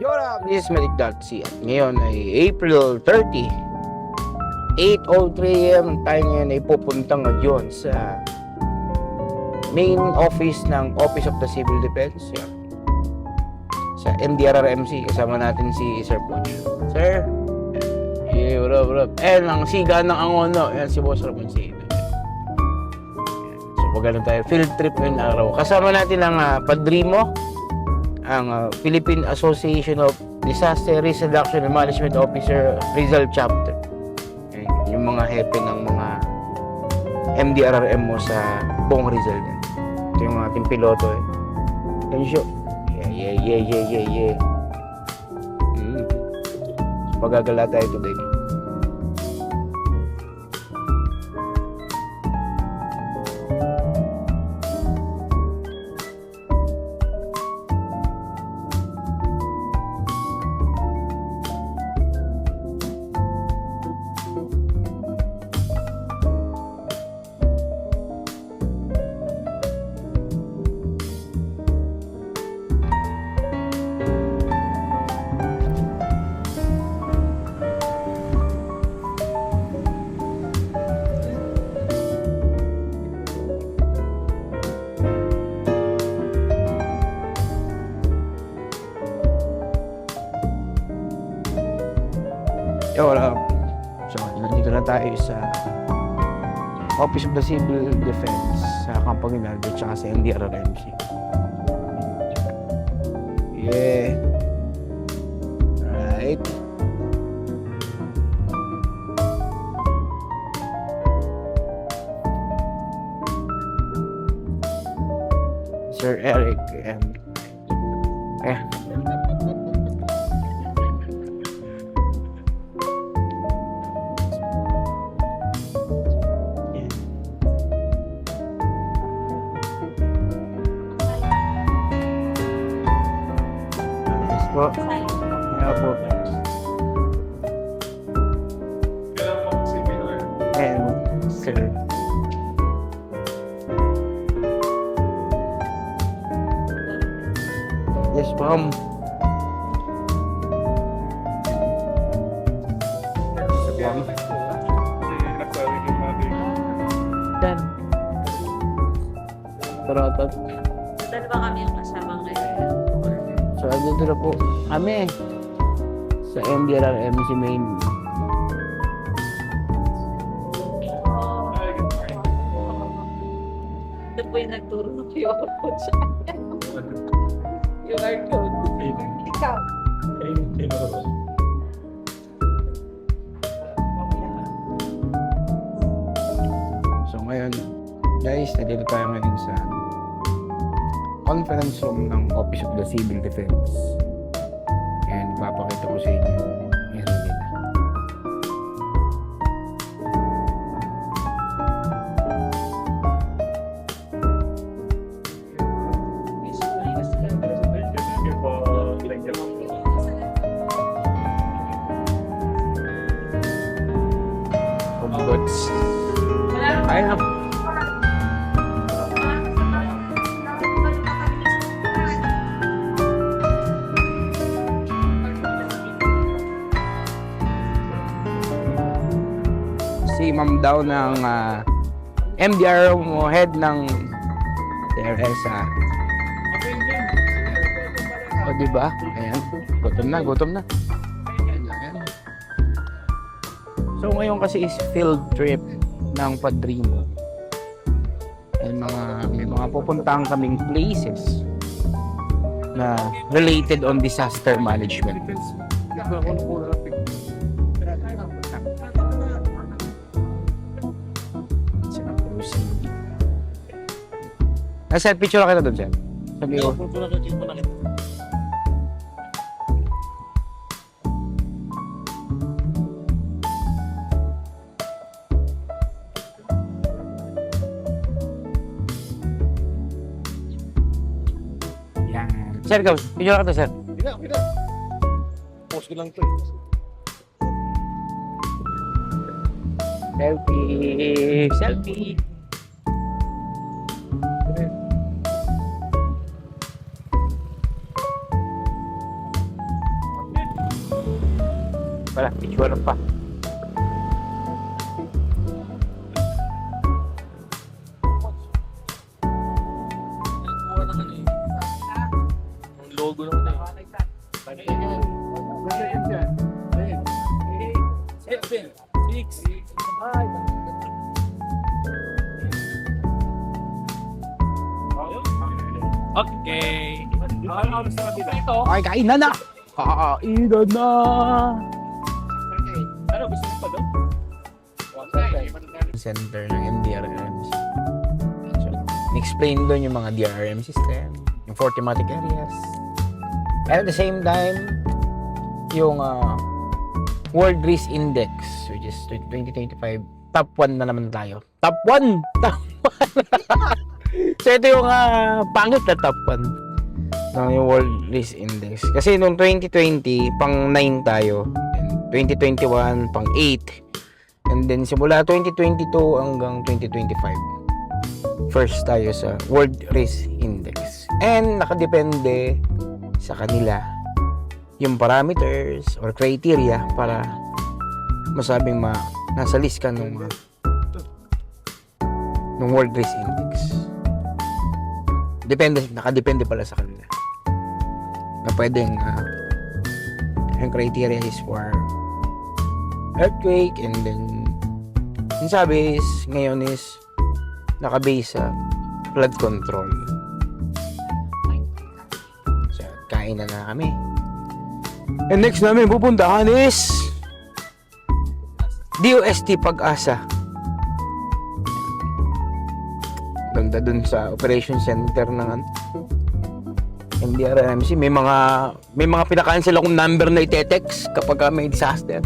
Yorap, this is Medic.c at ngayon ay April 30, 8:03 AM. Tayo ngayon ay pupunta ngayon sa main office ng Office of the Civil Defense. Yan. Sa MDRRMC, kasama natin si Sir Poch. Sir, yeah, what up? Ang siga ng Angono, yan si Boss Ramon C. So, maganda tayo, field trip ngayong araw. Kasama natin ang Padrimo, ang Philippine Association of Disaster Risk Reduction and Management Officer Rizal Chapter. Yung mga hepe ng mga MDRRM mo sa buong Rizal yan. Ito yung ating piloto eh. Yan siya. Yeah. Magagala tayo today. So, nandito na tayo sa Office of the Civil Defense sa Campo Aguinaldo at saka sa MDRRMC. Yeah. Right. Sir Eric and po. Yeah po. And sir. Yes, ma'am. Dan. Tarotot. Dalawa kami yung kasama ngayon. So, andito na po kami sa MDRRMC main. Ito po yung nagturo ng QR code sa akin. QR code. Ikaw. So, ngayon, guys, nandito tayo ngayon sa conference room ng Office of the Civil Defense. And ipapakita ko sa inyo yung nila. Congrats. Ayun. Si Ma'am daw ng MDR mo, head ng TRSA. O diba? Ayan, gutom na. Ayan. So ngayon kasi is field trip ng Padrimo. May mga pupuntahan kaming places na related on disaster management. Nasa picture na kita doon, sir. Sabi ko. Yan. Sir, ikaw. Picture na kita, sir. Pina. Post ko lang to eh. Selfie. Wala, picture pa. Ang logo naman eh. Okay. Ito. Ay, kainan na! Kainan na! Ano, gusto mo pa doon? Center ng MDRRMC. So, explain doon yung mga DRRM system, yung 4 thematic areas. And at the same time, yung World Risk Index, which is 2025, top 1 na naman tayo. Top 1! Top 1! So, ito yung pangit na top 1 ng yung World Risk Index. Kasi noong 2020, pang 9 tayo. And 2021, pang 8. And then, simula 2022 hanggang 2025, first tayo sa World Risk Index. And nakadepende sa kanila yung parameters or criteria para masabing nasa list ka nung World Risk Index. Nakadepende pala sa kanila. Na pwedeng yung criteria is for earthquake, and then yung sabi is ngayon is nakabase sa flood control. So, kain na kami. And next namin pupuntahan is DOST Pag-asa. Ganda dun sa operation center ng MDRRMC. May mga pinaka-cancel akong number na ite-text kapag may disaster.